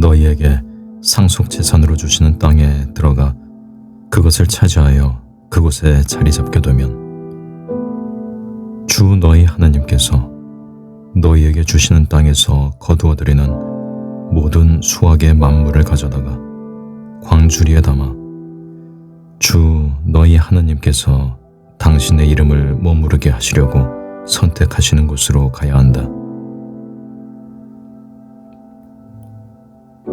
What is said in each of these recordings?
너희에게 상속재산으로 주시는 땅에 들어가 그것을 차지하여 그곳에 자리 잡게 되면 주 너희 하나님께서 너희에게 주시는 땅에서 거두어들이는 모든 수확의 만물을 가져다가 광주리에 담아 주 너희 하나님께서 당신의 이름을 머무르게 하시려고 선택하시는 곳으로 가야 한다.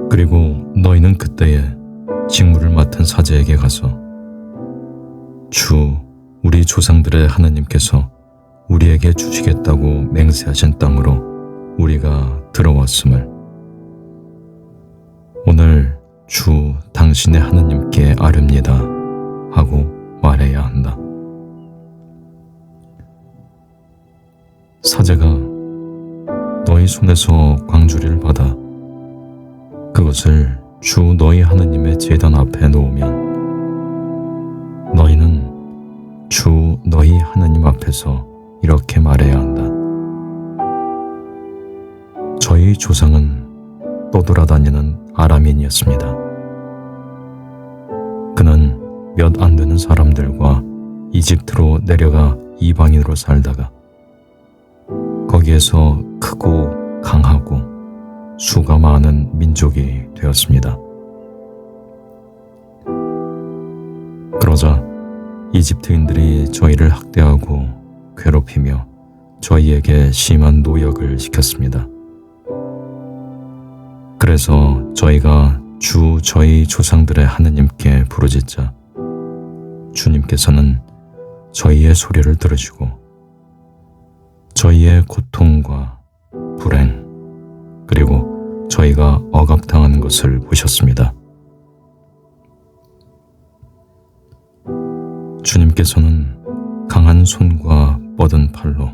그리고 너희는 그때에 직무를 맡은 사제에게 가서 주 우리 조상들의 하나님께서 우리에게 주시겠다고 맹세하신 땅으로 우리가 들어왔음을 오늘 주 당신의 하나님께 아뢰옵니다 하고 말해야 한다. 사제가 너희 손에서 광주리를 받아 그것을 주 너희 하나님의 제단 앞에 놓으면 너희는 주 너희 하나님 앞에서 이렇게 말해야 한다. 저희 조상은 떠돌아다니는 아람인이었습니다. 그는 몇 안 되는 사람들과 이집트로 내려가 이방인으로 살다가 거기에서 크고 강하고 수가 많은 민족이 되었습니다. 그러자 이집트인들이 저희를 학대하고 괴롭히며 저희에게 심한 노역을 시켰습니다. 그래서 저희가 주 저희 조상들의 하나님께 부르짖자 주님께서는 저희의 소리를 들으시고 저희의 고통과 불행 그리고 저희가 억압당하는 것을 보셨습니다. 주님께서는 강한 손과 뻗은 팔로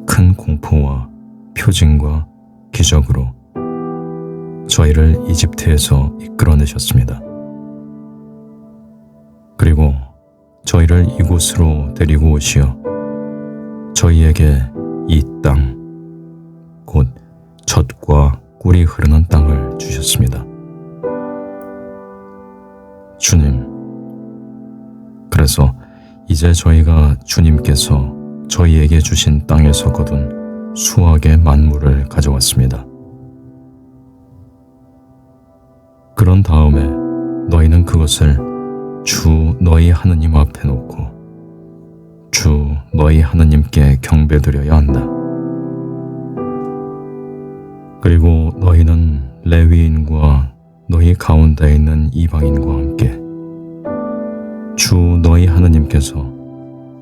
큰 공포와 표징과 기적으로 저희를 이집트에서 이끌어내셨습니다. 그리고 저희를 이곳으로 데리고 오시어 저희에게 이 땅, 곧 젖과 꿀이 흐르는 땅을 주셨습니다. 주님, 그래서 이제 저희가 주님께서 저희에게 주신 땅에서 거둔 수확의 만물을 가져왔습니다. 그런 다음에 너희는 그것을 주 너희 하느님 앞에 놓고 주 너희 하느님께 경배드려야 한다. 그리고 너희는 레위인과 너희 가운데 있는 이방인과 함께 주 너희 하느님께서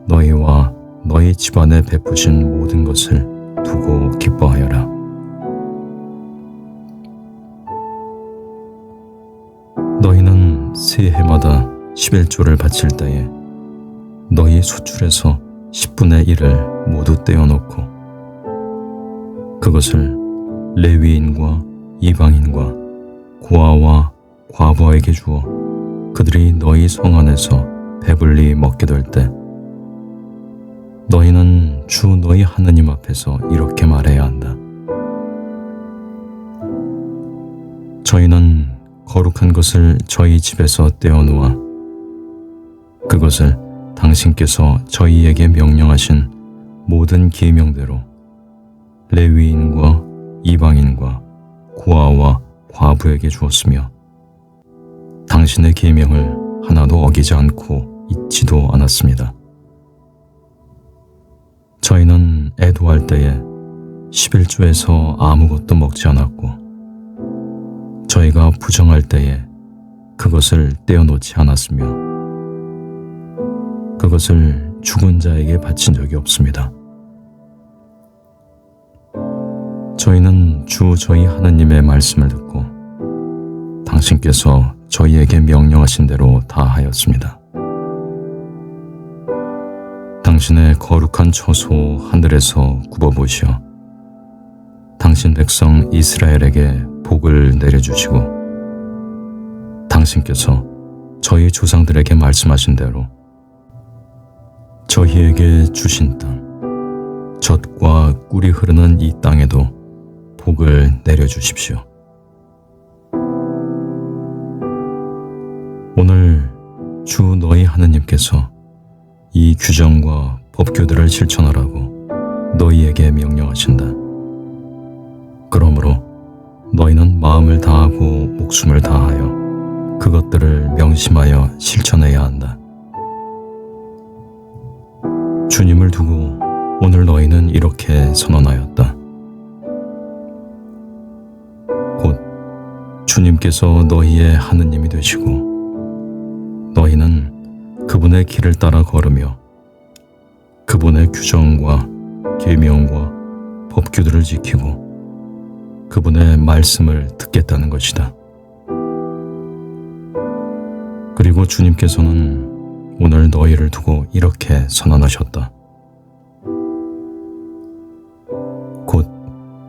너희와 너희 집안에 베푸신 모든 것을 두고 기뻐하여라. 너희는 새해마다 11조를 바칠 때에 너희 소출에서 10분의 1을 모두 떼어놓고 그것을 레위인과 이방인과 고아와 과부에게 주어 그들이 너희 성 안에서 배불리 먹게 될 때 너희는 주 너희 하느님 앞에서 이렇게 말해야 한다. 저희는 거룩한 것을 저희 집에서 떼어놓아 그것을 당신께서 저희에게 명령하신 모든 계명대로 레위인과 이방인과 고아와 과부에게 주었으며 당신의 계명을 하나도 어기지 않고 잊지도 않았습니다. 저희는 애도할 때에 11조에서 아무것도 먹지 않았고 저희가 부정할 때에 그것을 떼어놓지 않았으며 그것을 죽은 자에게 바친 적이 없습니다. 저희는 주 저희 하나님의 말씀을 듣고 당신께서 저희에게 명령하신 대로 다 하였습니다. 당신의 거룩한 처소 하늘에서 굽어보시어 당신 백성 이스라엘에게 복을 내려주시고 당신께서 저희 조상들에게 말씀하신 대로 저희에게 주신 땅, 젖과 꿀이 흐르는 이 땅에도 복을 내려주십시오. 오늘 주 너희 하느님께서 이 규정과 법규들을 실천하라고 너희에게 명령하신다. 그러므로 너희는 마음을 다하고 목숨을 다하여 그것들을 명심하여 실천해야 한다. 주님을 두고 오늘 너희는 이렇게 선언하였다. 곧 주님께서 너희의 하느님이 되시고 너희는 그분의 길을 따라 걸으며 그분의 규정과 계명과 법규들을 지키고 그분의 말씀을 듣겠다는 것이다. 그리고 주님께서는 오늘 너희를 두고 이렇게 선언하셨다. 곧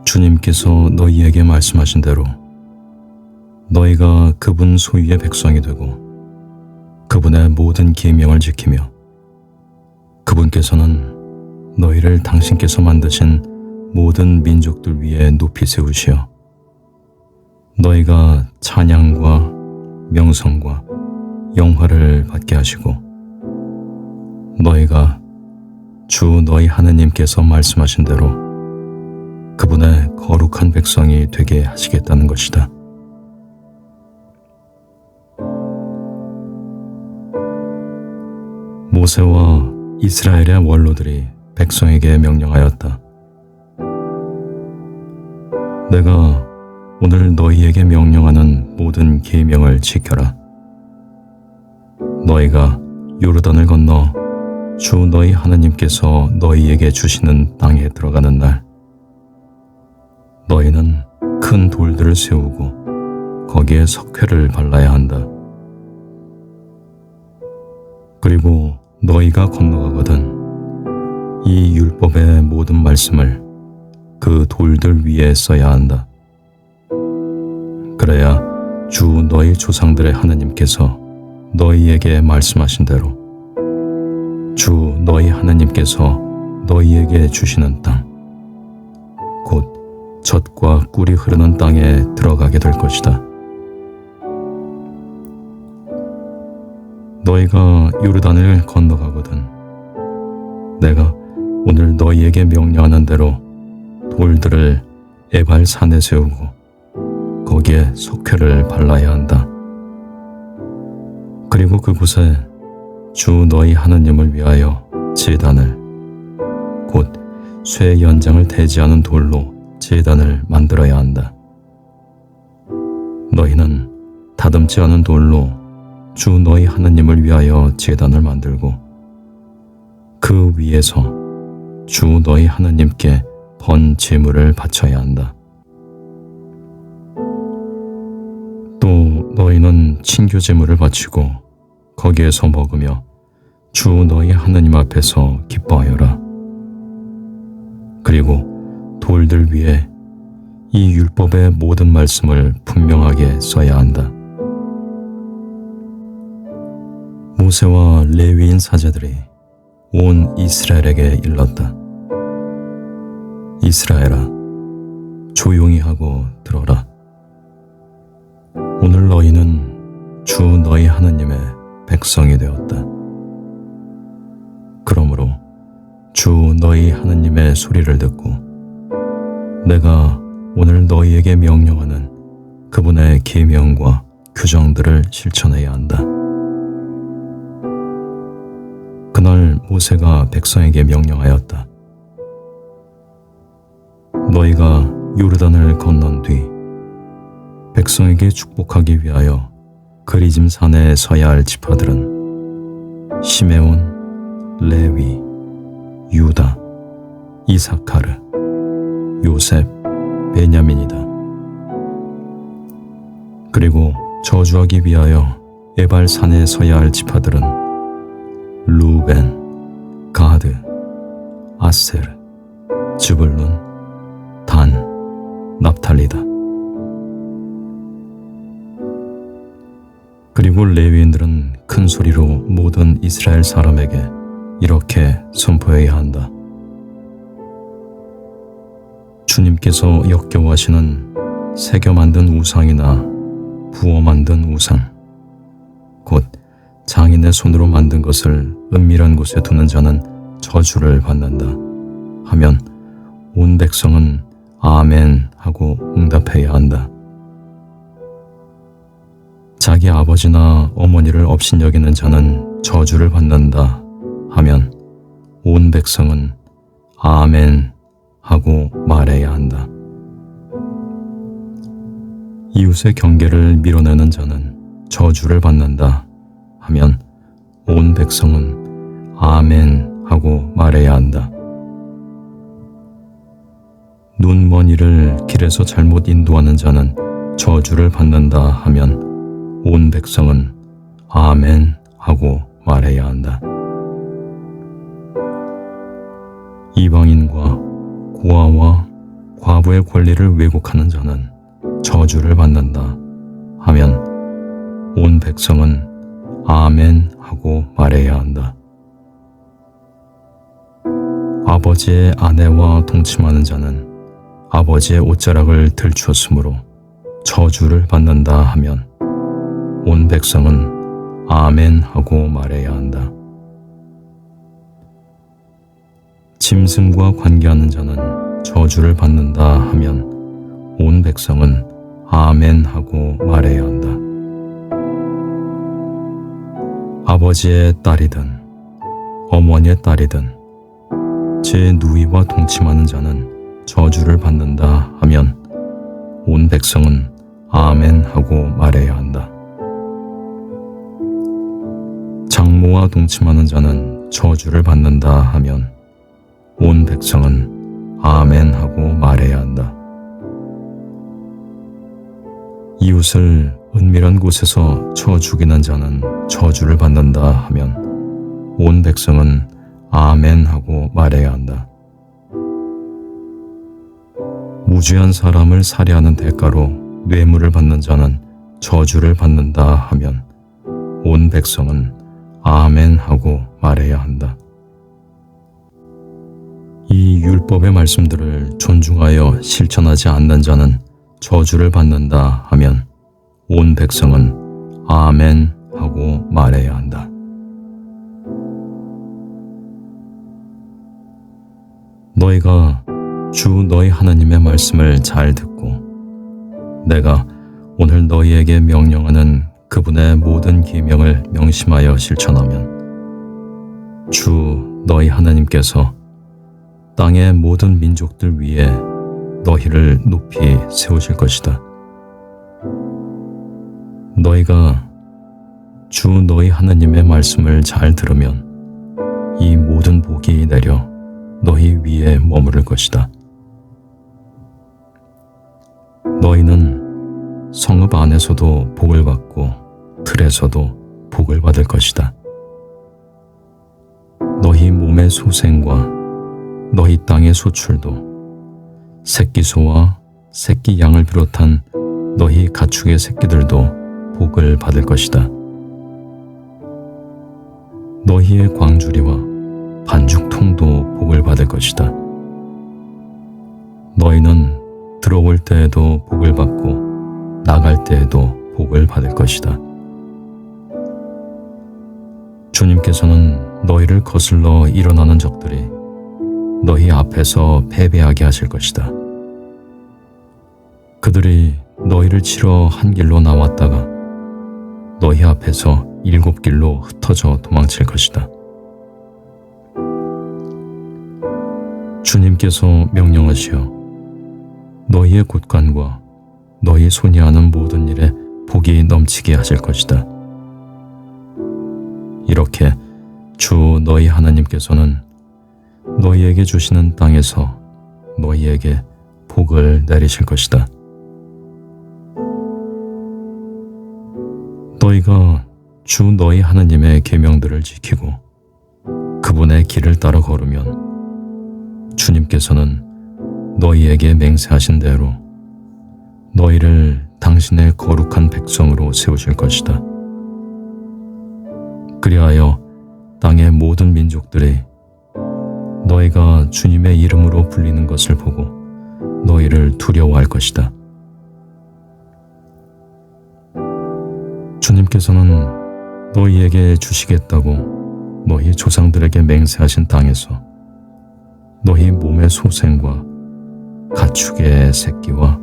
주님께서 너희에게 말씀하신 대로 너희가 그분 소유의 백성이 되고 그분의 모든 계명을 지키며 그분께서는 너희를 당신께서 만드신 모든 민족들 위에 높이 세우시어 너희가 찬양과 명성과 영화를 받게 하시고 너희가 주 너희 하느님께서 말씀하신 대로 그분의 거룩한 백성이 되게 하시겠다는 것이다. 모세와 이스라엘의 원로들이 백성에게 명령하였다. 내가 오늘 너희에게 명령하는 모든 계명을 지켜라. 너희가 요르단을 건너 주 너희 하느님께서 너희에게 주시는 땅에 들어가는 날 너희는 큰 돌들을 세우고 거기에 석회를 발라야 한다. 그리고 너희가 건너가거든 이 율법의 모든 말씀을 그 돌들 위에 써야 한다. 그래야 주 너희 조상들의 하느님께서 너희에게 말씀하신 대로 주 너희 하느님께서 너희에게 주시는 땅, 곧 젖과 꿀이 흐르는 땅에 들어가게 될 것이다. 너희가 요르단을 건너가거든 내가 오늘 너희에게 명령하는 대로 돌들을 에발 산에 세우고 거기에 석회를 발라야 한다. 그리고 그곳에 주 너희 하느님을 위하여 제단을 곧 쇠 연장을 대지하는 돌로 제단을 만들어야 한다. 너희는 다듬지 않은 돌로 주 너희 하느님을 위하여 제단을 만들고 그 위에서 주 너희 하느님께 번 제물을 바쳐야 한다. 또 너희는 친교 제물을 바치고 거기에서 먹으며 주 너희 하느님 앞에서 기뻐하여라. 그리고 돌들 위에 이 율법의 모든 말씀을 분명하게 써야 한다. 모세와 레위인 사제들이 온 이스라엘에게 일렀다. 이스라엘아, 조용히 하고 들어라. 오늘 너희는 주 너희 하느님의 백성이 되었다. 그러므로 주 너희 하느님의 소리를 듣고 내가 오늘 너희에게 명령하는 그분의 계명과 규정들을 실천해야 한다. 그날 모세가 백성에게 명령하였다. 너희가 요르단을 건넌 뒤 백성에게 축복하기 위하여 그리짐 산에 서야 할 지파들은 시메온, 레위, 유다, 이사카르, 요셉, 베냐민이다. 그리고 저주하기 위하여 에발 산에 서야 할 지파들은 루벤, 가드, 아세르, 즈불룬, 단, 납탈리다. 그리고 레위인들은 큰 소리로 모든 이스라엘 사람에게 이렇게 선포해야 한다. 주님께서 역겨워하시는 새겨 만든 우상이나 부어 만든 우상, 곧 장인의 손으로 만든 것을 은밀한 곳에 두는 자는 저주를 받는다 하면 온 백성은 아멘 하고 응답해야 한다. 자기 아버지나 어머니를 업신여기는 자는 저주를 받는다 하면 온 백성은 아멘 하고 말해야 한다. 이웃의 경계를 밀어내는 자는 저주를 받는다 하면 온 백성은 아멘 하고 말해야 한다. 눈먼이를 길에서 잘못 인도하는 자는 저주를 받는다 하면 온 백성은 아멘 하고 말해야 한다. 이방인과 고아와 과부의 권리를 왜곡하는 자는 저주를 받는다 하면 온 백성은 아멘 하고 말해야 한다. 아버지의 아내와 동침하는 자는 아버지의 옷자락을 들추었으므로 저주를 받는다 하면 온 백성은 아멘 하고 말해야 한다. 짐승과 관계하는 자는 저주를 받는다 하면 온 백성은 아멘 하고 말해야 한다. 아버지의 딸이든 어머니의 딸이든 제 누이와 동침하는 자는 저주를 받는다 하면 온 백성은 아멘 하고 말해야 한다. 장모와 동침하는 자는 저주를 받는다 하면 온 백성은 아멘 하고 말해야 한다. 이웃을 은밀한 곳에서 쳐 죽이는 자는 저주를 받는다 하면 온 백성은 아멘 하고 말해야 한다. 무죄한 사람을 살해하는 대가로 뇌물을 받는 자는 저주를 받는다 하면 온 백성은 아멘 하고 말해야 한다. 이 율법의 말씀들을 존중하여 실천하지 않는 자는 저주를 받는다 하면 온 백성은 아멘 하고 말해야 한다. 너희가 주 너희 하나님의 말씀을 잘 듣고 내가 오늘 너희에게 명령하는 그분의 모든 계명을 명심하여 실천하면 주 너희 하나님께서 땅의 모든 민족들 위에 너희를 높이 세우실 것이다. 너희가 주 너희 하나님의 말씀을 잘 들으면 이 모든 복이 내려 너희 위에 머무를 것이다. 너희는 성읍 안에서도 복을 받고 들에서도 복을 받을 것이다. 너희 몸의 소생과 너희 땅의 소출도 새끼소와 새끼 양을 비롯한 너희 가축의 새끼들도 복을 받을 것이다. 너희의 광주리와 반죽통도 복을 받을 것이다. 너희는 들어올 때에도 복을 받고 나갈 때에도 복을 받을 것이다. 주님께서는 너희를 거슬러 일어나는 적들이 너희 앞에서 패배하게 하실 것이다. 그들이 너희를 치러 한 길로 나왔다가 너희 앞에서 7길로 흩어져 도망칠 것이다. 주님께서 명령하시어 너희의 곳간과 너희 손이 하는 모든 일에 복이 넘치게 하실 것이다. 이렇게 주 너희 하나님께서는 너희에게 주시는 땅에서 너희에게 복을 내리실 것이다. 너희가 주 너희 하나님의 계명들을 지키고 그분의 길을 따라 걸으면 주님께서는 너희에게 맹세하신 대로 너희를 당신의 거룩한 백성으로 세우실 것이다. 그리하여 땅의 모든 민족들이 너희가 주님의 이름으로 불리는 것을 보고 너희를 두려워할 것이다. 주님께서는 너희에게 주시겠다고 너희 조상들에게 맹세하신 땅에서 너희 몸의 소생과 가축의 새끼와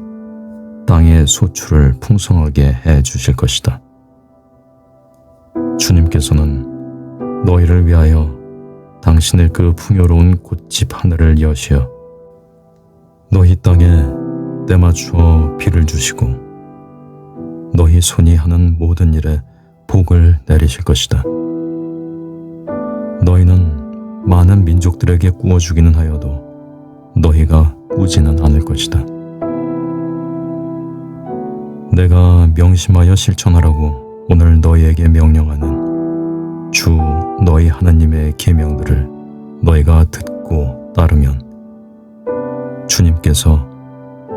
땅의 소출을 풍성하게 해 주실 것이다. 주님께서는 너희를 위하여 당신의 그 풍요로운 꽃집 하늘을 여시어 너희 땅에 때맞추어 비를 주시고 너희 손이 하는 모든 일에 복을 내리실 것이다. 너희는 많은 민족들에게 구워주기는 하여도 너희가 꾸지는 않을 것이다. 내가 명심하여 실천하라고 오늘 너희에게 명령하는 주 너희 하나님의 계명들을 너희가 듣고 따르면 주님께서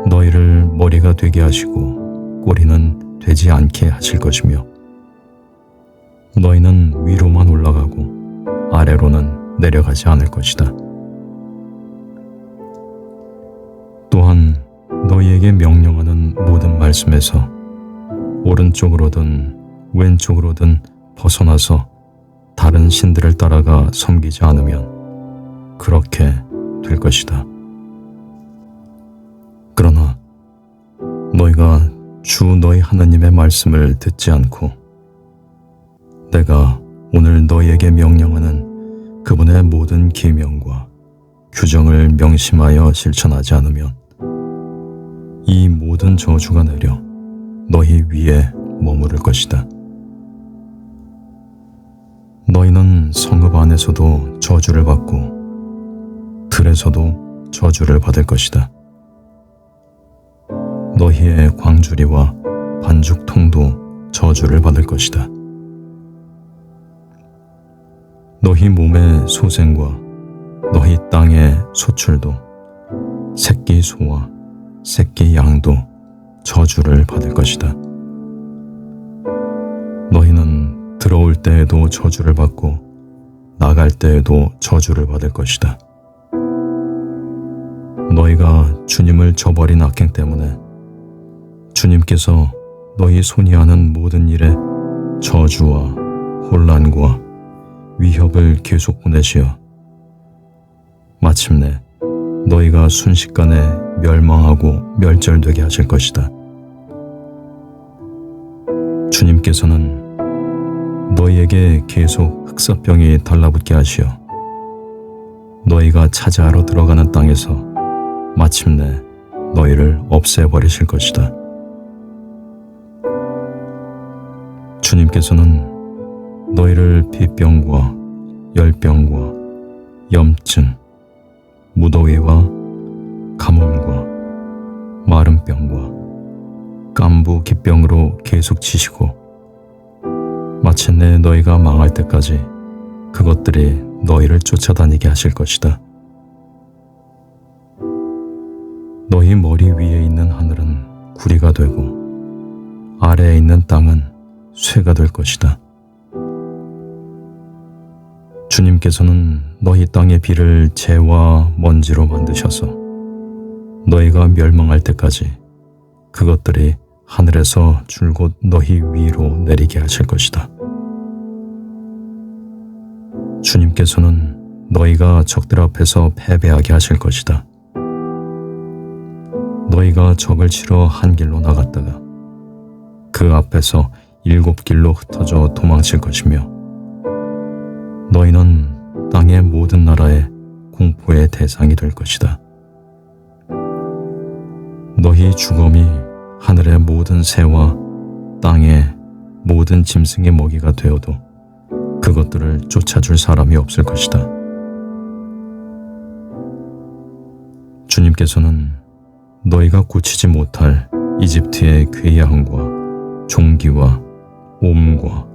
너희를 머리가 되게 하시고 꼬리는 되지 않게 하실 것이며 너희는 위로만 올라가고 아래로는 내려가지 않을 것이다. 또한 너희에게 명령하는 모든 말씀에서 오른쪽으로든 왼쪽으로든 벗어나서 다른 신들을 따라가 섬기지 않으면 그렇게 될 것이다. 그러나 너희가 주 너희 하나님의 말씀을 듣지 않고 내가 오늘 너희에게 명령하는 그분의 모든 계명과 규정을 명심하여 실천하지 않으면 이 모든 저주가 내려 너희 위에 머무를 것이다. 너희는 성읍 안에서도 저주를 받고 들에서도 저주를 받을 것이다. 너희의 광주리와 반죽통도 저주를 받을 것이다. 너희 몸의 소생과 너희 땅의 소출도 새끼 소와 새끼 양도 저주를 받을 것이다. 너희는 들어올 때에도 저주를 받고 나갈 때에도 저주를 받을 것이다. 너희가 주님을 저버린 악행 때문에 주님께서 너희 손이 하는 모든 일에 저주와 혼란과 위협을 계속 보내시어 마침내 너희가 순식간에 멸망하고 멸절되게 하실 것이다. 주님께서는 너희에게 계속 흑사병이 달라붙게 하시어 너희가 차지하러 들어가는 땅에서 마침내 너희를 없애버리실 것이다. 주님께서는 너희를 비병과 열병과 염증, 무더위와 가뭄과 마른병과 깐부 기병으로 계속 치시고 마침내 너희가 망할 때까지 그것들이 너희를 쫓아다니게 하실 것이다. 너희 머리 위에 있는 하늘은 구리가 되고 아래에 있는 땅은 쇠가 될 것이다. 주님께서는 너희 땅의 비를 재와 먼지로 만드셔서 너희가 멸망할 때까지 그것들이 하늘에서 줄곧 너희 위로 내리게 하실 것이다. 주님께서는 너희가 적들 앞에서 패배하게 하실 것이다. 너희가 적을 치러 한 길로 나갔다가 그 앞에서 7길로 흩어져 도망칠 것이며 너희는 땅의 모든 나라의 공포의 대상이 될 것이다. 너희 주검이 하늘의 모든 새와 땅의 모든 짐승의 먹이가 되어도 그것들을 쫓아줄 사람이 없을 것이다. 주님께서는 너희가 고치지 못할 이집트의 괴양과 종기와 옴과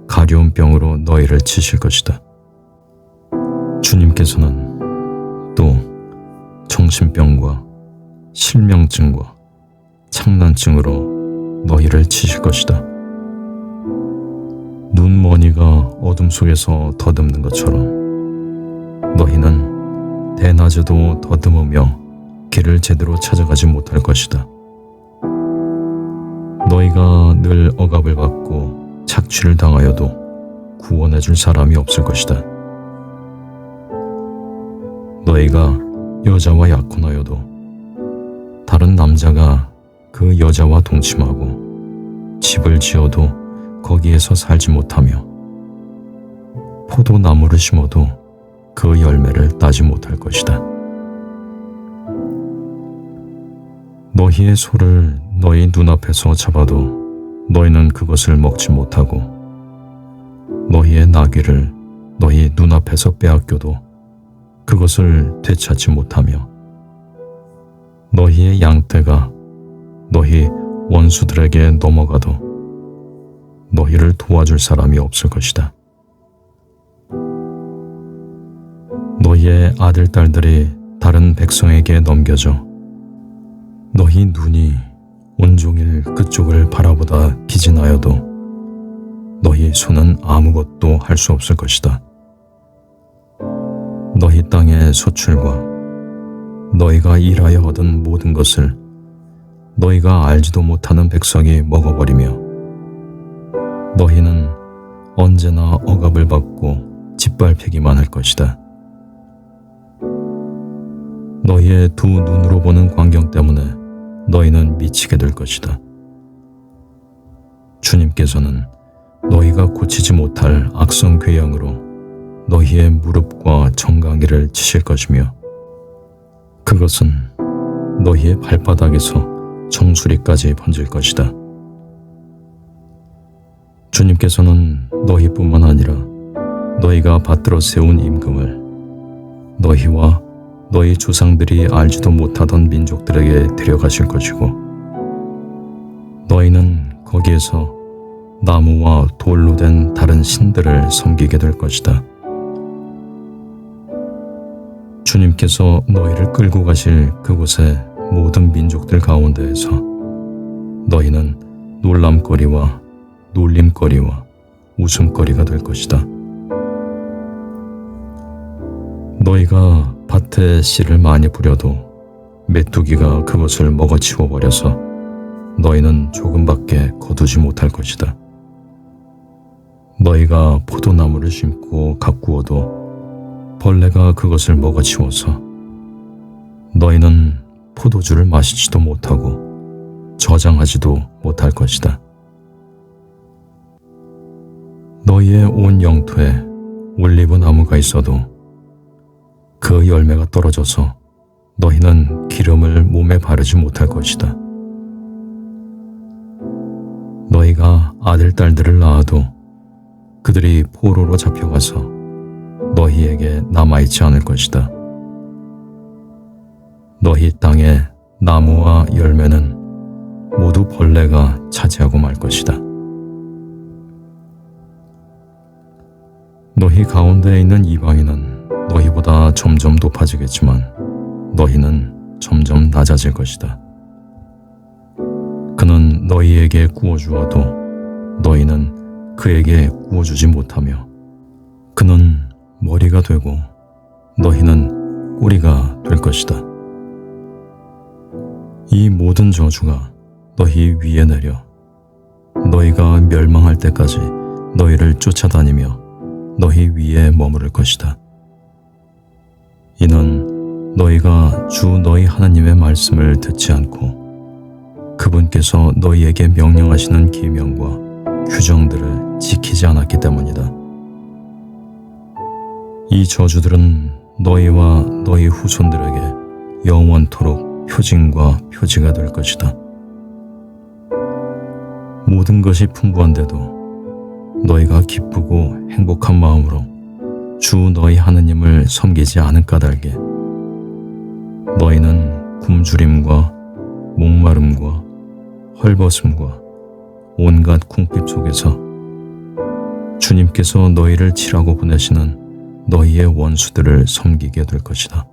가려운 병으로 너희를 치실 것이다. 주님께서는 또 정신병과 실명증과 창난증으로 너희를 치실 것이다. 눈머니가 어둠 속에서 더듬는 것처럼 너희는 대낮에도 더듬으며 길을 제대로 찾아가지 못할 것이다. 너희가 늘 억압을 받고 착취를 당하여도 구원해 줄 사람이 없을 것이다. 너희가 여자와 약혼하여도 다른 남자가 그 여자와 동침하고 집을 지어도 거기에서 살지 못하며 포도나무를 심어도 그 열매를 따지 못할 것이다. 너희의 소를 너희 눈앞에서 잡아도 너희는 그것을 먹지 못하고 너희의 나귀를 너희 눈앞에서 빼앗겨도 그것을 되찾지 못하며 너희의 양떼가 너희 원수들에게 넘어가도 너희를 도와줄 사람이 없을 것이다. 너희의 아들, 딸들이 다른 백성에게 넘겨져 너희 눈이 온종일 그쪽을 바라보다 기진하여도 너희 손은 아무것도 할 수 없을 것이다. 너희 땅의 소출과 너희가 일하여 얻은 모든 것을 너희가 알지도 못하는 백성이 먹어버리며 너희는 언제나 억압을 받고 짓밟히기만 할 것이다. 너희의 두 눈으로 보는 광경 때문에 너희는 미치게 될 것이다. 주님께서는 너희가 고치지 못할 악성 궤양으로 너희의 무릎과 정강이를 치실 것이며 그것은 너희의 발바닥에서 정수리까지 번질 것이다. 주님께서는 너희뿐만 아니라 너희가 받들어 세운 임금을 너희와 너희 조상들이 알지도 못하던 민족들에게 데려가실 것이고 너희는 거기에서 나무와 돌로 된 다른 신들을 섬기게 될 것이다. 주님께서 너희를 끌고 가실 그곳의 모든 민족들 가운데에서 너희는 놀람거리와 놀림거리와 웃음거리가 될 것이다. 너희가 밭에 씨를 많이 뿌려도 메뚜기가 그것을 먹어치워 버려서 너희는 조금밖에 거두지 못할 것이다. 너희가 포도나무를 심고 가꾸어도 벌레가 그것을 먹어치워서 너희는 포도주를 마시지도 못하고 저장하지도 못할 것이다. 너희의 온 영토에 올리브 나무가 있어도 그 열매가 떨어져서 너희는 기름을 몸에 바르지 못할 것이다. 너희가 아들, 딸들을 낳아도 그들이 포로로 잡혀가서 너희에게 남아있지 않을 것이다. 너희 땅의 나무와 열매는 모두 벌레가 차지하고 말 것이다. 너희 가운데에 있는 이방인은 너희보다 점점 높아지겠지만 너희는 점점 낮아질 것이다. 그는 너희에게 구워주어도 너희는 그에게 구워주지 못하며 그는 머리가 되고 너희는 꼬리가 될 것이다. 이 모든 저주가 너희 위에 내려 너희가 멸망할 때까지 너희를 쫓아다니며 너희 위에 머무를 것이다. 이는 너희가 주 너희 하나님의 말씀을 듣지 않고 그분께서 너희에게 명령하시는 계명과 규정들을 지키지 않았기 때문이다. 이 저주들은 너희와 너희 후손들에게 영원토록 표징과 표지가 될 것이다. 모든 것이 풍부한데도 너희가 기쁘고 행복한 마음으로 주 너희 하느님을 섬기지 않은 까닭에 너희는 굶주림과 목마름과 헐벗음과 온갖 궁핍 속에서 주님께서 너희를 치라고 보내시는 너희의 원수들을 섬기게 될 것이다.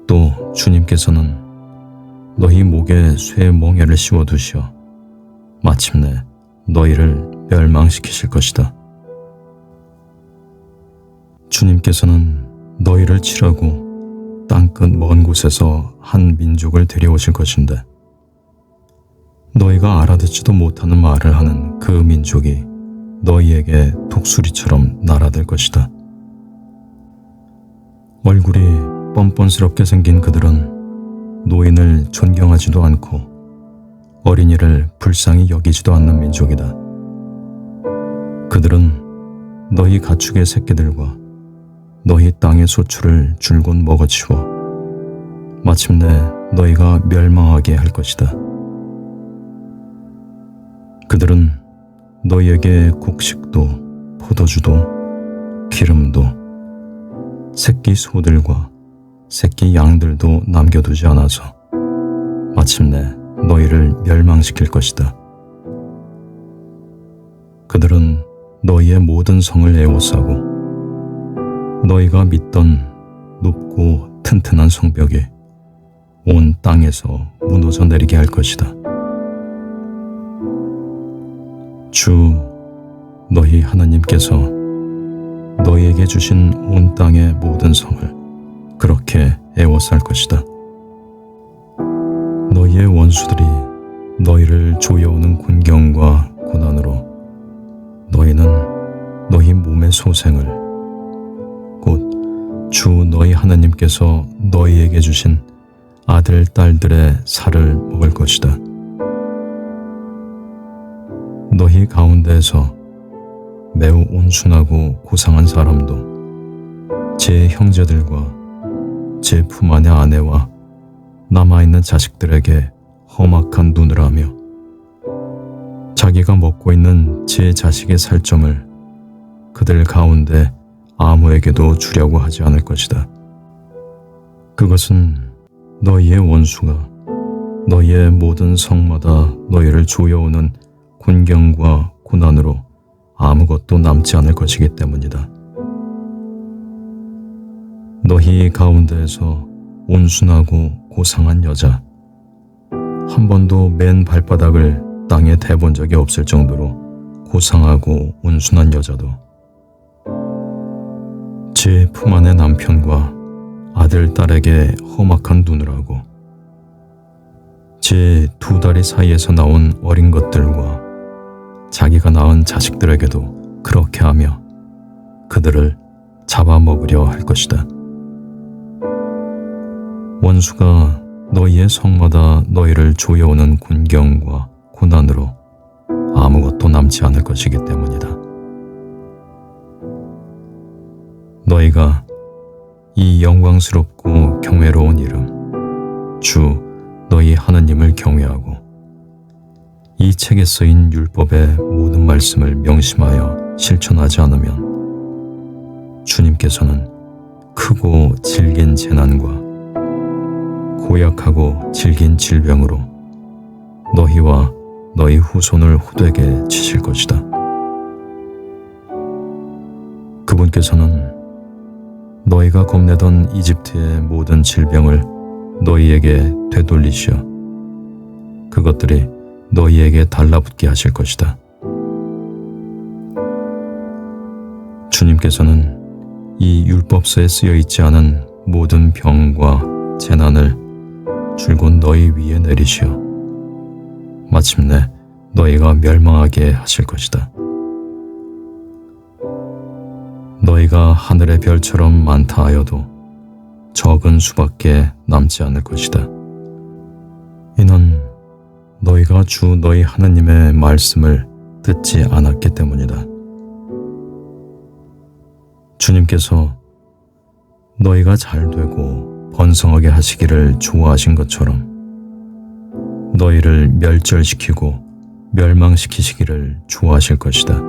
또 주님께서는 너희 목에 쇠 멍에를 씌워두시어 마침내 너희를 멸망시키실 것이다. 주님께서는 너희를 치라고 땅끝 먼 곳에서 한 민족을 데려오실 것인데 너희가 알아듣지도 못하는 말을 하는 그 민족이 너희에게 독수리처럼 날아들 것이다. 얼굴이 뻔뻔스럽게 생긴 그들은 노인을 존경하지도 않고 어린이를 불쌍히 여기지도 않는 민족이다. 그들은 너희 가축의 새끼들과 너희 땅의 소출을 줄곧 먹어치워 마침내 너희가 멸망하게 할 것이다. 그들은 너희에게 곡식도 포도주도 기름도 새끼 소들과 새끼 양들도 남겨두지 않아서 마침내 너희를 멸망시킬 것이다. 그들은 너희의 모든 성을 에워싸고 너희가 믿던 높고 튼튼한 성벽이 온 땅에서 무너져 내리게 할 것이다. 주 너희 하나님께서 너희에게 주신 온 땅의 모든 성을 그렇게 에워쌀 것이다. 너희의 원수들이 너희를 조여오는 곤경과 고난으로 너희는 너희 몸의 소생을 곧 주 너희 하나님께서 너희에게 주신 아들, 딸들의 살을 먹을 것이다. 너희 가운데에서 매우 온순하고 고상한 사람도 제 형제들과 제 품 안의 아내와 남아있는 자식들에게 험악한 눈을 하며 자기가 먹고 있는 제 자식의 살점을 그들 가운데 아무에게도 주려고 하지 않을 것이다. 그것은 너희의 원수가 너희의 모든 성마다 너희를 조여오는 곤경과 고난으로 아무것도 남지 않을 것이기 때문이다. 너희 가운데에서 온순하고 고상한 여자, 한 번도 맨 발바닥을 땅에 대본 적이 없을 정도로 고상하고 온순한 여자도 제 품 안의 남편과 아들, 딸에게 험악한 눈을 하고 제 두 다리 사이에서 나온 어린 것들과 자기가 낳은 자식들에게도 그렇게 하며 그들을 잡아먹으려 할 것이다. 원수가 너희의 성마다 너희를 조여오는 곤경과 고난으로 아무것도 남지 않을 것이기 때문이다. 너희가 이 영광스럽고 경외로운 이름 주 너희 하나님을 경외하고 이 책에 쓰인 율법의 모든 말씀을 명심하여 실천하지 않으면 주님께서는 크고 질긴 재난과 고약하고 질긴 질병으로 너희와 너희 후손을 호되게 치실 것이다. 그분께서는 너희가 겁내던 이집트의 모든 질병을 너희에게 되돌리시어 그것들이 너희에게 달라붙게 하실 것이다. 주님께서는 이 율법서에 쓰여 있지 않은 모든 병과 재난을 줄곧 너희 위에 내리시어 마침내 너희가 멸망하게 하실 것이다. 너희가 하늘의 별처럼 많다 하여도 적은 수밖에 남지 않을 것이다. 이는 너희가 주 너희 하나님의 말씀을 듣지 않았기 때문이다. 주님께서 너희가 잘되고 번성하게 하시기를 좋아하신 것처럼 너희를 멸절시키고 멸망시키시기를 좋아하실 것이다.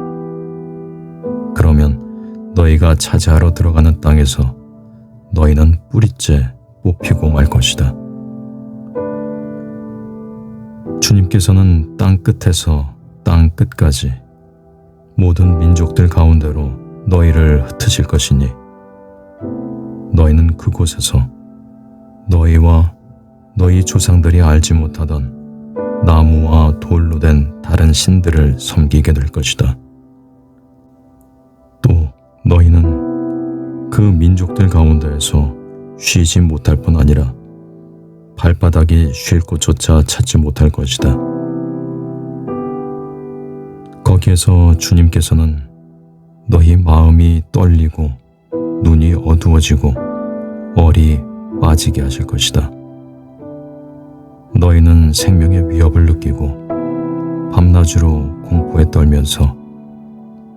그러면 너희가 차지하러 들어가는 땅에서 너희는 뿌리째 뽑히고 말 것이다. 주님께서는 땅 끝에서 땅 끝까지 모든 민족들 가운데로 너희를 흩으실 것이니 너희는 그곳에서 너희와 너희 조상들이 알지 못하던 나무와 돌로 된 다른 신들을 섬기게 될 것이다. 또 너희는 그 민족들 가운데에서 쉬지 못할 뿐 아니라 발바닥이 쉴 곳조차 찾지 못할 것이다. 거기에서 주님께서는 너희 마음이 떨리고 눈이 어두워지고 얼이 빠지게 하실 것이다. 너희는 생명의 위협을 느끼고 밤낮으로 공포에 떨면서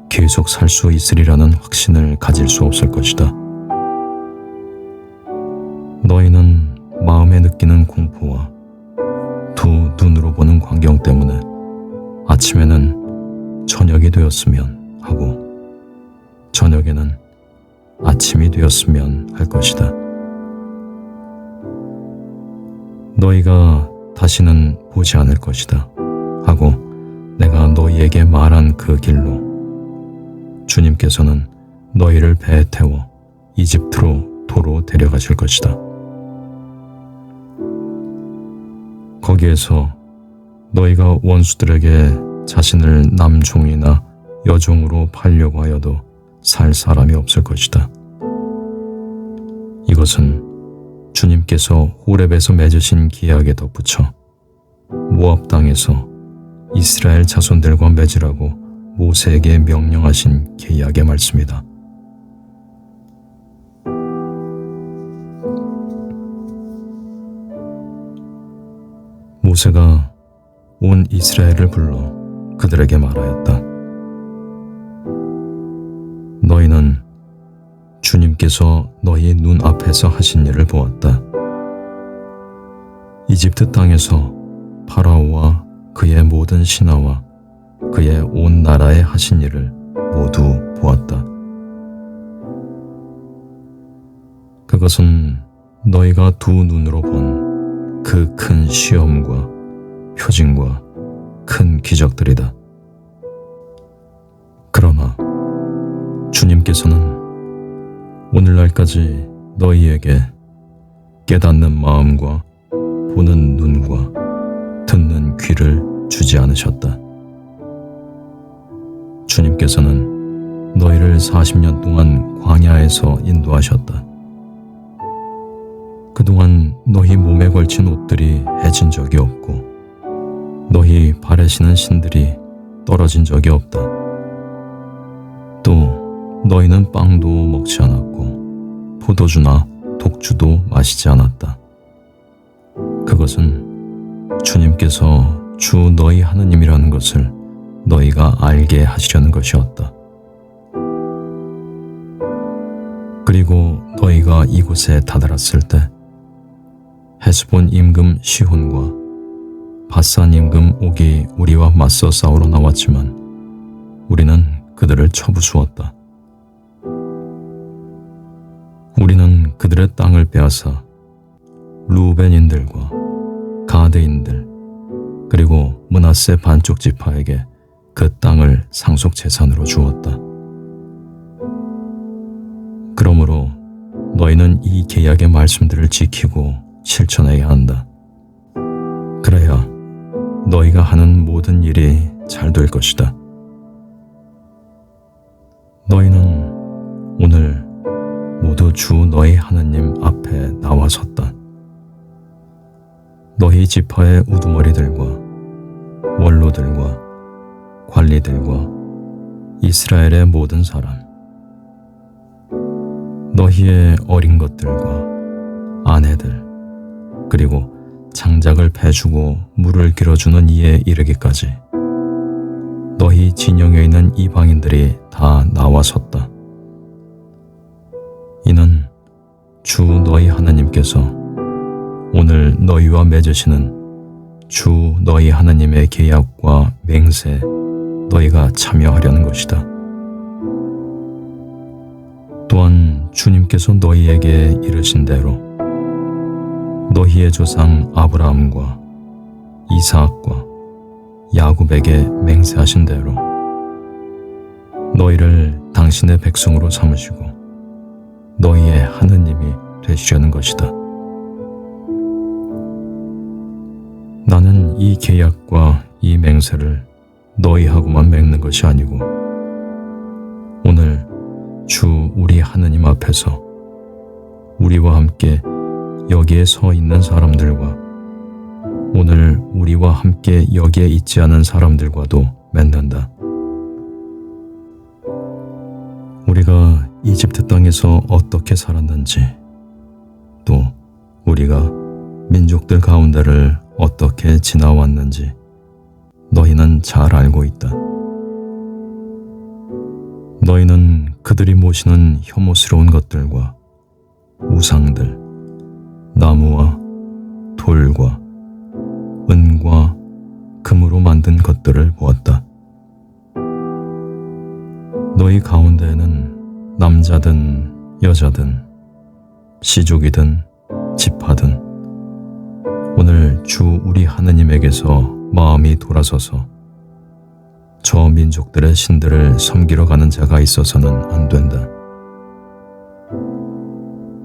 계속 살 수 있으리라는 확신을 가질 수 없을 것이다. 너희는 마음에 느끼는 공포와 두 눈으로 보는 광경 때문에 아침에는 저녁이 되었으면 하고 저녁에는 아침이 되었으면 할 것이다. 너희가 다시는 보지 않을 것이다 하고 내가 너희에게 말한 그 길로 주님께서는 너희를 배에 태워 이집트로 도로 데려가실 것이다. 거기에서 너희가 원수들에게 자신을 남종이나 여종으로 팔려고 하여도 살 사람이 없을 것이다. 이것은 주님께서 호렙에서 맺으신 기약에 덧붙여 모압 땅에서 이스라엘 자손들과 맺으라고 모세에게 명령하신 계약의 말씀이다. 모세가 온 이스라엘을 불러 그들에게 말하였다. 너희는 주님께서 너희 눈앞에서 하신 일을 보았다. 이집트 땅에서 파라오와 그의 모든 신하와 그의 온 나라에 하신 일을 모두 보았다. 그것은 너희가 두 눈으로 본 그 큰 시험과 표징과 큰 기적들이다. 그러나 주님께서는 오늘날까지 너희에게 깨닫는 마음과 보는 눈과 듣는 귀를 주지 않으셨다. 주님께서는 너희를 40년 동안 광야에서 인도하셨다. 그동안 너희 몸에 걸친 옷들이 해진 적이 없고 너희 발에 신은 신들이 떨어진 적이 없다. 또 너희는 빵도 먹지 않았고 포도주나 독주도 마시지 않았다. 그것은 주님께서 주 너희 하느님이라는 것을 너희가 알게 하시려는 것이었다. 그리고 너희가 이곳에 다다랐을 때 헤스본 임금 시혼과 바산 임금 옥이 우리와 맞서 싸우러 나왔지만 우리는 그들을 쳐부수었다. 우리는 그들의 땅을 빼앗아 루벤인들과 가드인들 그리고 므낫세 반쪽 지파에게 그 땅을 상속 재산으로 주었다. 그러므로 너희는 이 계약의 말씀들을 지키고 실천해야 한다. 그래야 너희가 하는 모든 일이 잘 될 것이다. 너희는 오늘 모두 주 너희 하느님 앞에 나와섰다. 너희 지파의 우두머리들과 원로들과 관리들과 이스라엘의 모든 사람, 너희의 어린 것들과 아내들, 그리고 장작을 패주고 물을 길어주는 이에 이르기까지 너희 진영에 있는 이방인들이 다 나와섰다. 이는 주 너희 하나님께서 오늘 너희와 맺으시는 주 너희 하나님의 계약과 맹세에 너희가 참여하려는 것이다. 또한 주님께서 너희에게 이르신 대로 너희의 조상 아브라함과 이삭과 야곱에게 맹세하신 대로 너희를 당신의 백성으로 삼으시고 너희의 하느님이 되시려는 것이다. 나는 이 계약과 이 맹세를 너희하고만 맺는 것이 아니고 오늘 주 우리 하느님 앞에서 우리와 함께 여기에 서 있는 사람들과 오늘 우리와 함께 여기에 있지 않은 사람들과도 맺는다. 우리가 이집트 땅에서 어떻게 살았는지, 또 우리가 민족들 가운데를 어떻게 지나왔는지 너희는 잘 알고 있다. 너희는 그들이 모시는 혐오스러운 것들과 우상들, 나무와 돌과 은과 금으로 만든 것들을 보았다. 너희 가운데에는 남자든 여자든 시족이든 지파든 오늘 주 우리 하느님에게서 마음이 돌아서서 저 민족들의 신들을 섬기러 가는 자가 있어서는 안 된다.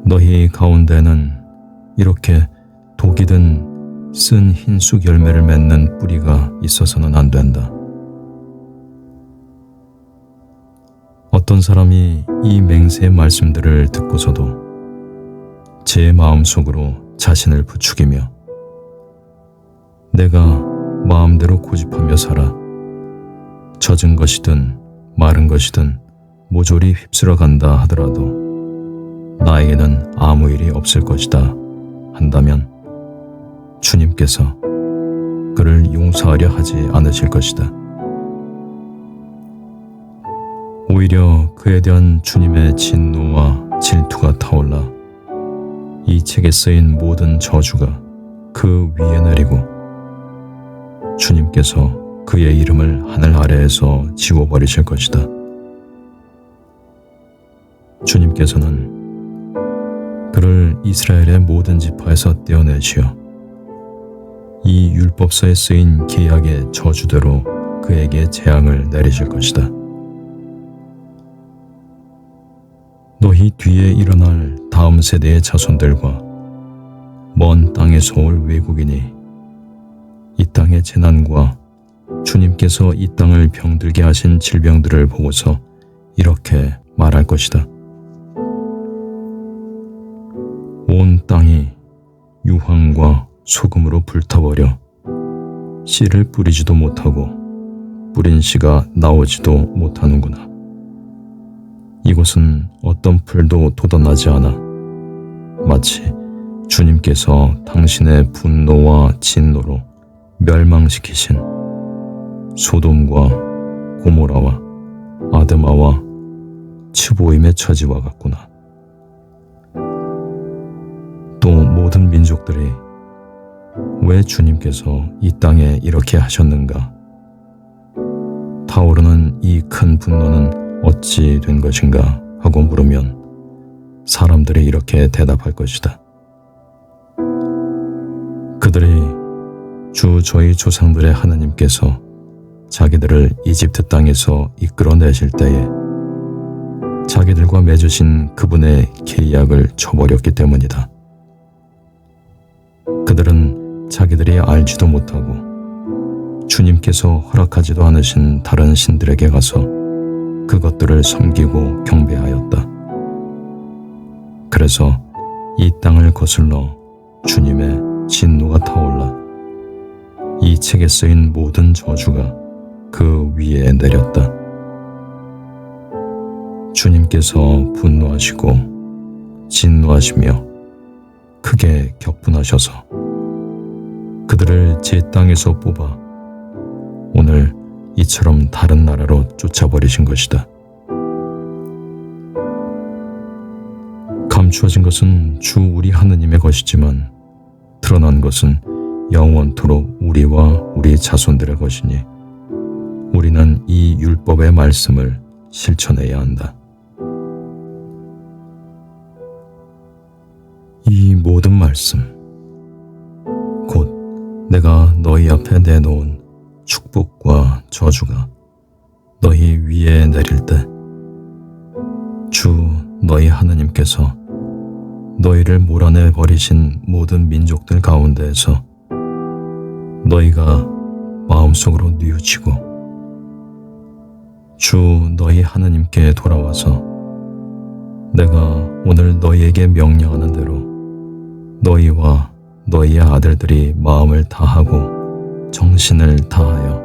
너희 가운데는 이렇게 독이 든 쓴 흰쑥 열매를 맺는 뿌리가 있어서는 안 된다. 어떤 사람이 이 맹세의 말씀들을 듣고서도 제 마음속으로 자신을 부추기며 내가 마음대로 고집하며 살아 젖은 것이든 마른 것이든 모조리 휩쓸어 간다 하더라도 나에게는 아무 일이 없을 것이다 한다면 주님께서 그를 용서하려 하지 않으실 것이다. 오히려 그에 대한 주님의 진노와 질투가 타올라 이 책에 쓰인 모든 저주가 그 위에 내리고 주님께서 그의 이름을 하늘 아래에서 지워버리실 것이다. 주님께서는 그를 이스라엘의 모든 지파에서 떼어내시어 이 율법서에 쓰인 계약의 저주대로 그에게 재앙을 내리실 것이다. 너희 뒤에 일어날 다음 세대의 자손들과 먼 땅에서 올 외국인이 이 땅의 재난과 주님께서 이 땅을 병들게 하신 질병들을 보고서 이렇게 말할 것이다. 온 땅이 유황과 소금으로 불타버려 씨를 뿌리지도 못하고 뿌린 씨가 나오지도 못하는구나. 이곳은 어떤 풀도 돋아나지 않아 마치 주님께서 당신의 분노와 진노로 멸망시키신 소돔과 고모라와 아드마와 츠보임의 처지와 같구나. 또 모든 민족들이 왜 주님께서 이 땅에 이렇게 하셨는가? 타오르는 이 큰 분노는 어찌 된 것인가 하고 물으면 사람들이 이렇게 대답할 것이다. 그들이 주 저희 조상들의 하나님께서 자기들을 이집트 땅에서 이끌어내실 때에 자기들과 맺으신 그분의 계약을 저버렸기 때문이다. 그들은 자기들이 알지도 못하고 주님께서 허락하지도 않으신 다른 신들에게 가서 그것들을 섬기고 경배하였다. 그래서 이 땅을 거슬러 주님의 진노가 타올라 이 책에 쓰인 모든 저주가 그 위에 내렸다. 주님께서 분노하시고 진노하시며 크게 격분하셔서 그들을 제 땅에서 뽑아 오늘 이처럼 다른 나라로 쫓아버리신 것이다. 감추어진 것은 주 우리 하느님의 것이지만 드러난 것은 영원토록 우리와 우리 자손들의 것이니 우리는 이 율법의 말씀을 실천해야 한다. 이 모든 말씀, 곧 내가 너희 앞에 내놓은 축복과 저주가 너희 위에 내릴 때 주 너희 하느님께서 너희를 몰아내 버리신 모든 민족들 가운데에서 너희가 마음속으로 뉘우치고 주 너희 하느님께 돌아와서 내가 오늘 너희에게 명령하는 대로 너희와 너희의 아들들이 마음을 다하고 정신을 다하여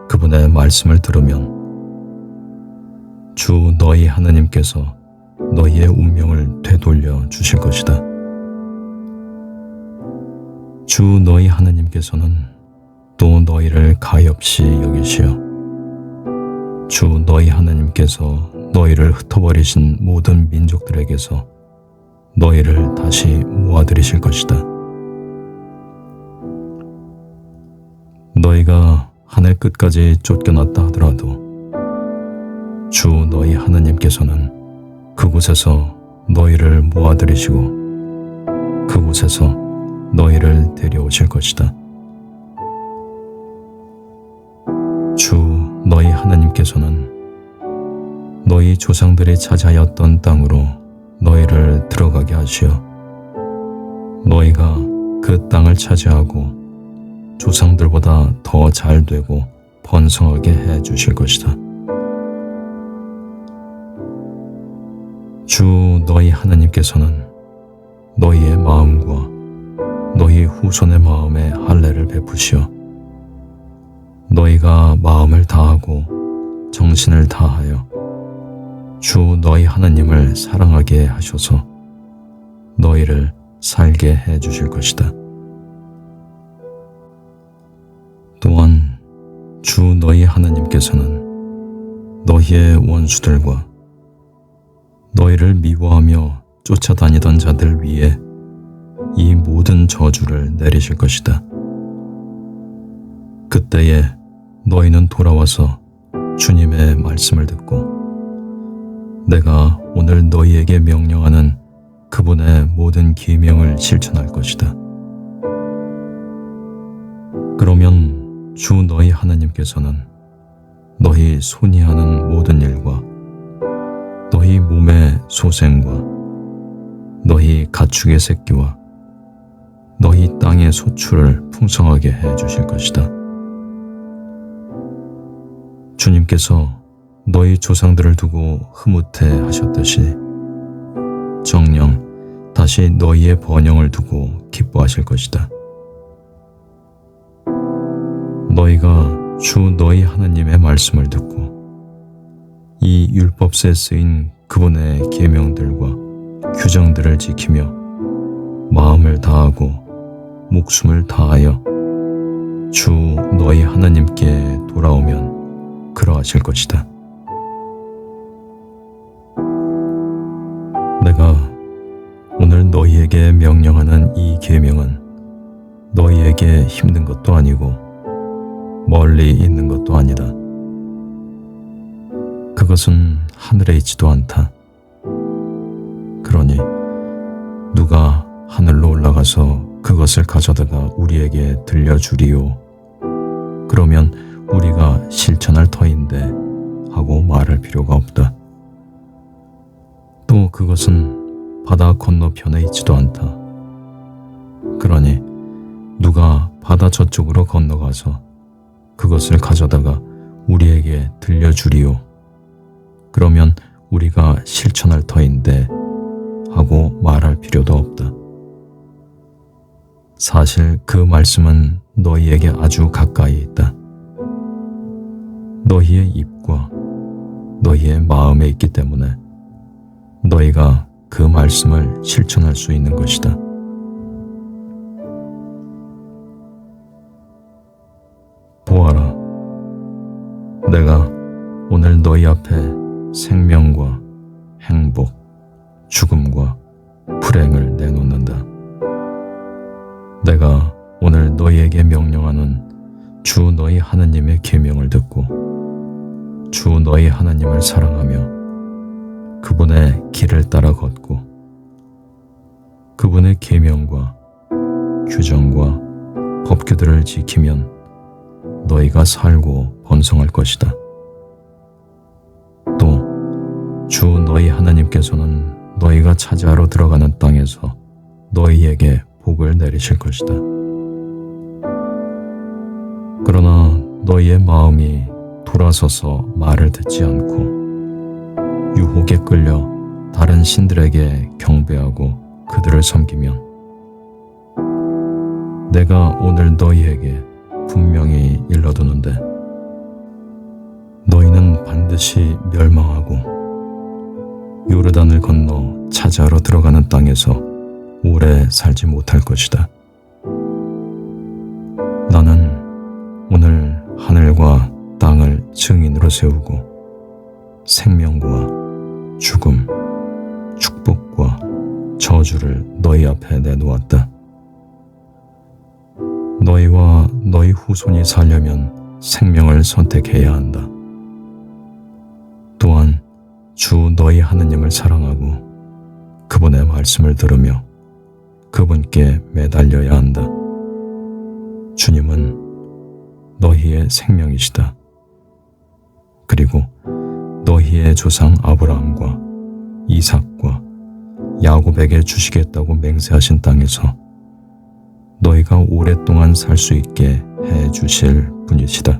그분의 말씀을 들으면 주 너희 하나님께서 너희의 운명을 되돌려 주실 것이다. 주 너희 하나님께서는 또 너희를 가엾이 여기시어 주 너희 하나님께서 너희를 흩어버리신 모든 민족들에게서 너희를 다시 모아들이실 것이다. 너희가 하늘 끝까지 쫓겨났다 하더라도 주 너희 하나님께서는 그곳에서 너희를 모아들이시고 그곳에서 너희를 데려오실 것이다. 주 너희 하나님께서는 너희 조상들이 차지하였던 땅으로 너희를 들어가게 하시어 너희가 그 땅을 차지하고 조상들보다 더 잘되고 번성하게 해 주실 것이다. 주 너희 하나님께서는 너희의 마음과 너희 후손의 마음에 할례를 베푸시어 너희가 마음을 다하고 정신을 다하여 주 너희 하나님을 사랑하게 하셔서 너희를 살게 해 주실 것이다. 또한 주 너희 하나님께서는 너희의 원수들과 너희를 미워하며 쫓아다니던 자들 위에 이 모든 저주를 내리실 것이다. 그때에 너희는 돌아와서 주님의 말씀을 듣고 내가 오늘 너희에게 명령하는 그분의 모든 계명을 실천할 것이다. 그러면 주 너희 하나님께서는 너희 손이 하는 모든 일과 너희 몸의 소생과 너희 가축의 새끼와 너희 땅의 소출을 풍성하게 해 주실 것이다. 주님께서 너희 조상들을 두고 흐뭇해 하셨듯이 정녕 다시 너희의 번영을 두고 기뻐하실 것이다. 너희가 주 너희 하나님의 말씀을 듣고 이 율법서에 쓰인 그분의 계명들과 규정들을 지키며 마음을 다하고 목숨을 다하여 주 너희 하나님께 돌아오면 그러하실 것이다. 내가 오늘 너희에게 명령하는 이 계명은 너희에게 힘든 것도 아니고 멀리 있는 것도 아니다. 그것은 하늘에 있지도 않다. 그러니 누가 하늘로 올라가서 그것을 가져다가 우리에게 들려주리요. 그러면 우리가 실천할 터인데 하고 말할 필요가 없다. 또 그것은 바다 건너편에 있지도 않다. 그러니 누가 바다 저쪽으로 건너가서 그것을 가져다가 우리에게 들려주리요. 그러면 우리가 실천할 터인데 하고 말할 필요도 없다. 사실 그 말씀은 너희에게 아주 가까이 있다. 너희의 입과 너희의 마음에 있기 때문에 너희가 그 말씀을 실천할 수 있는 것이다. 보아라, 내가 오늘 너희 앞에 생명과 행복, 죽음과 불행을 내놓는다. 내가 오늘 너희에게 명령하는 주 너희 하나님의 계명을 듣고 주 너희 하나님을 사랑하며 그분의 길을 따라 걷고 그분의 계명과 규정과 법규들을 지키면 너희가 살고 번성할 것이다. 또 주 너희 하나님께서는 너희가 차지하러 들어가는 땅에서 너희에게 복을 내리실 것이다. 그러나 너희의 마음이 돌아서서 말을 듣지 않고 유혹에 끌려 다른 신들에게 경배하고 그들을 섬기면 내가 오늘 너희에게 분명히 일러두는데 너희는 반드시 멸망하고 요르단을 건너 차지하러 들어가는 땅에서 오래 살지 못할 것이다. 나는 오늘 하늘과 땅을 증인으로 세우고 생명과 죽음, 축복과 저주를 너희 앞에 내놓았다. 너희와 너희 후손이 살려면 생명을 선택해야 한다. 또한 주 너희 하느님을 사랑하고 그분의 말씀을 들으며 그분께 매달려야 한다. 주님은 너희의 생명이시다. 그리고 너희의 조상 아브라함과 이삭과 야곱에게 주시겠다고 맹세하신 땅에서 너희가 오랫동안 살 수 있게 해 주실 분이시다.